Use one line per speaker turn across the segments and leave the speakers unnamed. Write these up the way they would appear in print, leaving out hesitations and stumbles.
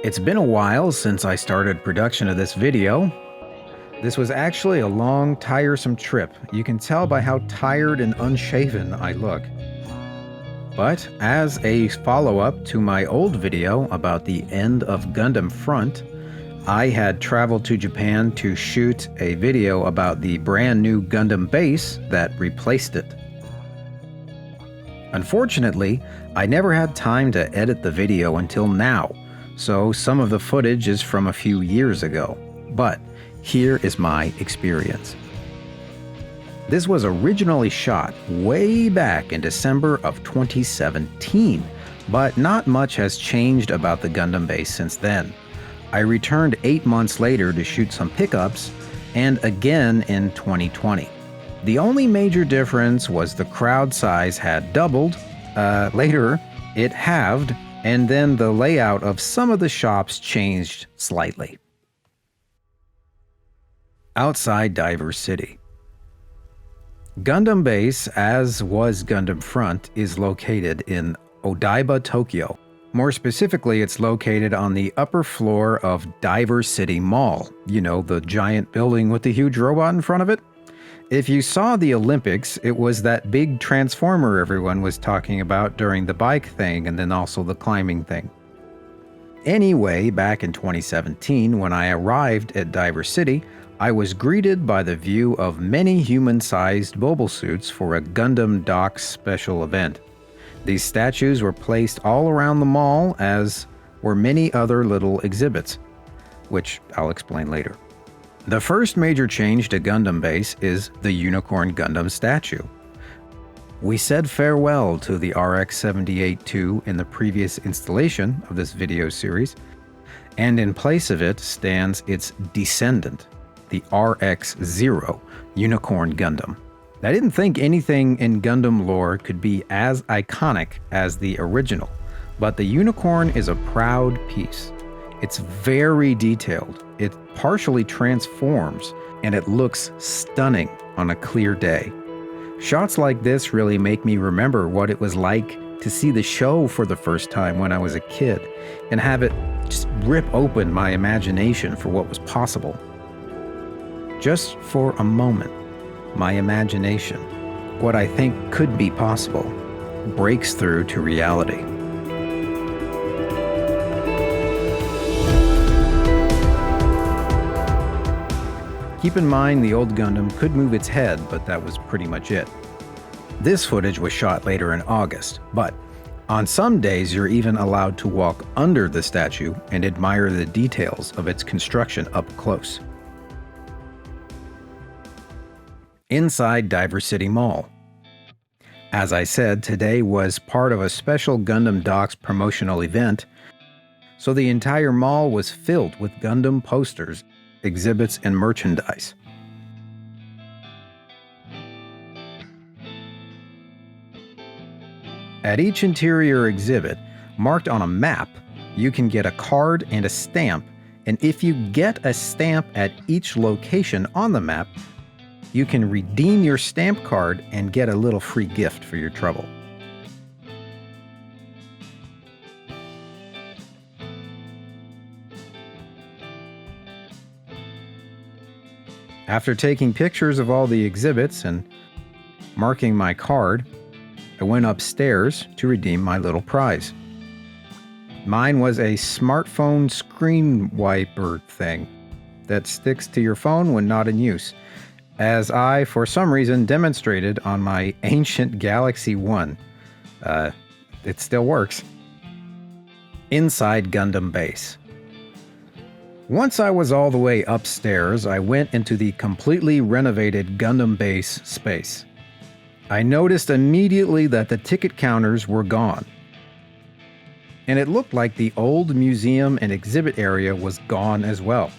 It's been a while since I started production of this video. This was actually a long, tiresome trip. You can tell by how tired and unshaven I look. But as a follow-up to my old video about the end of Gundam Front, I had traveled to Japan to shoot a video about the brand new Gundam Base that replaced it. Unfortunately, I never had time to edit the video until now, so some of the footage is from a few years ago. But here is my experience. This was originally shot way back in December of 2017, but not much has changed about the Gundam Base since then. I returned 8 months later to shoot some pickups, and again in 2020. The only major difference was the crowd size had doubled, later it halved, and then the layout of some of the shops changed slightly. Outside Diver City. Gundam Base, as was Gundam Front, is located in Odaiba, Tokyo. More specifically, it's located on the upper floor of Diver City Mall. You know, the giant building with the huge robot in front of it? If you saw the Olympics, it was that big transformer everyone was talking about during the bike thing and then also the climbing thing. Anyway, back in 2017, when I arrived at Diver City, I was greeted by the view of many human-sized mobile suits for a Gundam Docks special event. These statues were placed all around the mall, as were many other little exhibits, which I'll explain later. The first major change to Gundam Base is the Unicorn Gundam statue. We said farewell to the RX-78-2 in the previous installation of this video series, and in place of it stands its descendant, the RX-0 Unicorn Gundam. I didn't think anything in Gundam lore could be as iconic as the original, but the Unicorn is a proud piece. It's very detailed, it partially transforms, and it looks stunning on a clear day. Shots like this really make me remember what it was like to see the show for the first time when I was a kid, and have it just rip open my imagination for what was possible. Just for a moment, my imagination, what I think could be possible, breaks through to reality. Keep in mind the old Gundam could move its head, but that was pretty much it. This footage was shot later in August, but on some days you're even allowed to walk under the statue and admire the details of its construction up close. Inside Diver City Mall. As I said, today was part of a special Gundam Docks promotional event, so the entire mall was filled with Gundam posters, exhibits, and merchandise. At each interior exhibit, marked on a map, you can get a card and a stamp, and if you get a stamp at each location on the map, you can redeem your stamp card and get a little free gift for your trouble. After taking pictures of all the exhibits and marking my card, I went upstairs to redeem my little prize. Mine was a smartphone screen wiper thing that sticks to your phone when not in use, as I, for some reason, demonstrated on my ancient Galaxy 1. It still works. Inside Gundam Base. Once I was all the way upstairs, I went into the completely renovated Gundam Base space. I noticed immediately that the ticket counters were gone, and it looked like the old museum and exhibit area was gone as well.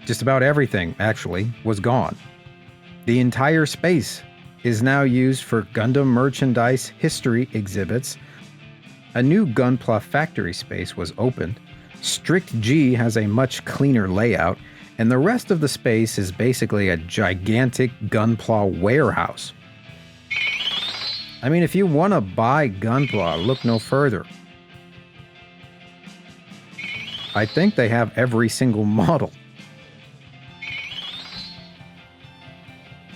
Just about everything, actually, was gone. The entire space is now used for Gundam merchandise history exhibits. A new Gunpla factory space was opened. Strict G has a much cleaner layout, and the rest of the space is basically a gigantic Gunpla warehouse. I mean, if you want to buy Gunpla, look no further. I think they have every single model.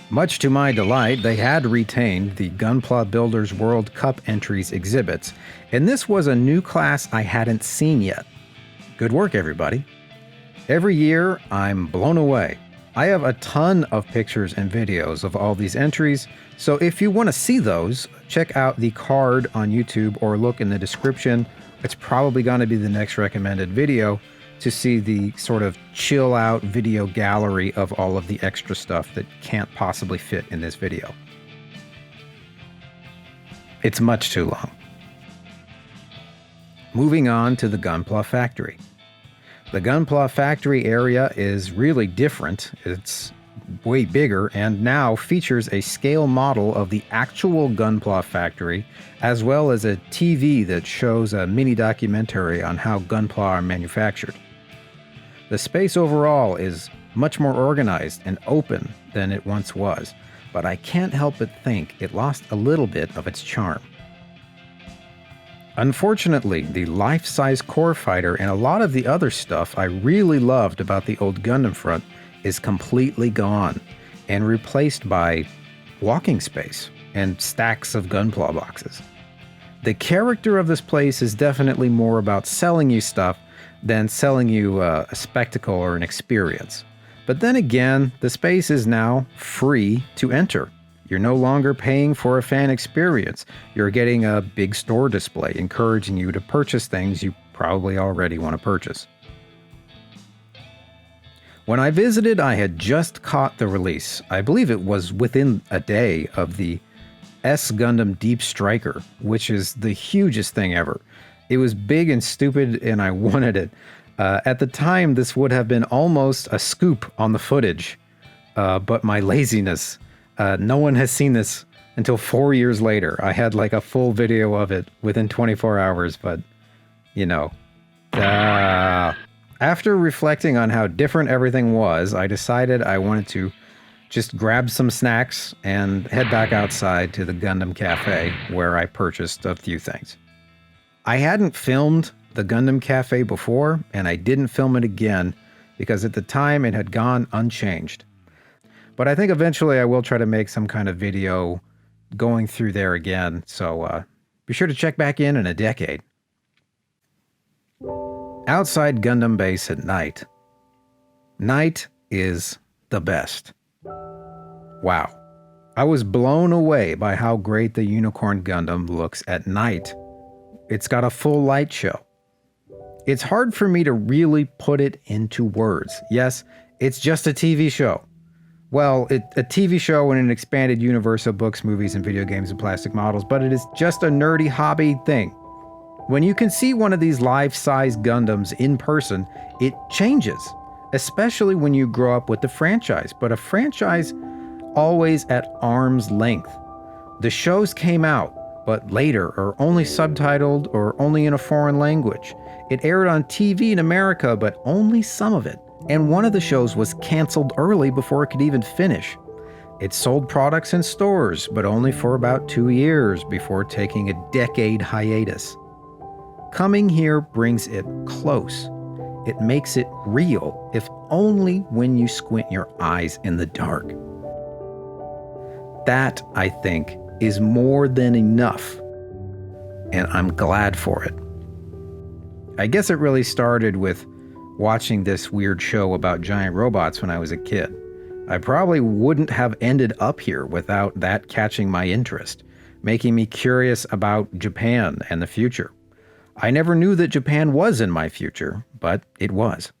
Much to my delight, they had retained the Gunpla Builders World Cup entries exhibits, and this was a new class I hadn't seen yet. Good work, everybody. Every year, I'm blown away. I have a ton of pictures and videos of all these entries, so if you want to see those, check out the card on YouTube or look in the description. It's probably going to be the next recommended video to see the sort of chill out video gallery of all of the extra stuff that can't possibly fit in this video. It's much too long. Moving on to the Gunpla Factory. The Gunpla Factory area is really different. It's way bigger and now features a scale model of the actual Gunpla Factory, as well as a TV that shows a mini documentary on how Gunpla are manufactured. The space overall is much more organized and open than it once was, but I can't help but think it lost a little bit of its charm. Unfortunately, the life-size core fighter and a lot of the other stuff I really loved about the old Gundam front is completely gone and replaced by walking space and stacks of Gunpla boxes. The character of this place is definitely more about selling you stuff than selling you a spectacle or an experience. But then again, the space is now free to enter. You're no longer paying for a fan experience. You're getting a big store display encouraging you to purchase things you probably already want to purchase. When I visited, I had just caught the release. I believe it was within a day of the S Gundam Deep Striker, which is the hugest thing ever. It was big and stupid, and I wanted it. At the time, this would have been almost a scoop on the footage, but my laziness. No one has seen this until 4 years later. I had like a full video of it within 24 hours, but, you know. After reflecting on how different everything was, I decided I wanted to just grab some snacks and head back outside to the Gundam Cafe, where I purchased a few things. I hadn't filmed the Gundam Cafe before, and I didn't film it again because at the time it had gone unchanged. But I think eventually I will try to make some kind of video going through there again, so be sure to check back in a decade. Outside Gundam Base at night. Night is the best. Wow. I was blown away by how great the Unicorn Gundam looks at night. It's got a full light show. It's hard for me to really put it into words. Yes, it's just a TV show. Well, a TV show in an expanded universe of books, movies, and video games and plastic models, but it is just a nerdy hobby thing. When you can see one of these life-size Gundams in person, it changes, especially when you grow up with the franchise, but a franchise always at arm's length. The shows came out, but later, or only subtitled, or only in a foreign language. It aired on TV in America, but only some of it. And one of the shows was canceled early before it could even finish. It sold products in stores, but only for about 2 years before taking a decade hiatus. Coming here brings it close. It makes it real, if only when you squint your eyes in the dark. That, I think, is more than enough, and I'm glad for it. I guess it really started with watching this weird show about giant robots when I was a kid. I probably wouldn't have ended up here without that catching my interest, making me curious about Japan and the future. I never knew that Japan was in my future, but it was.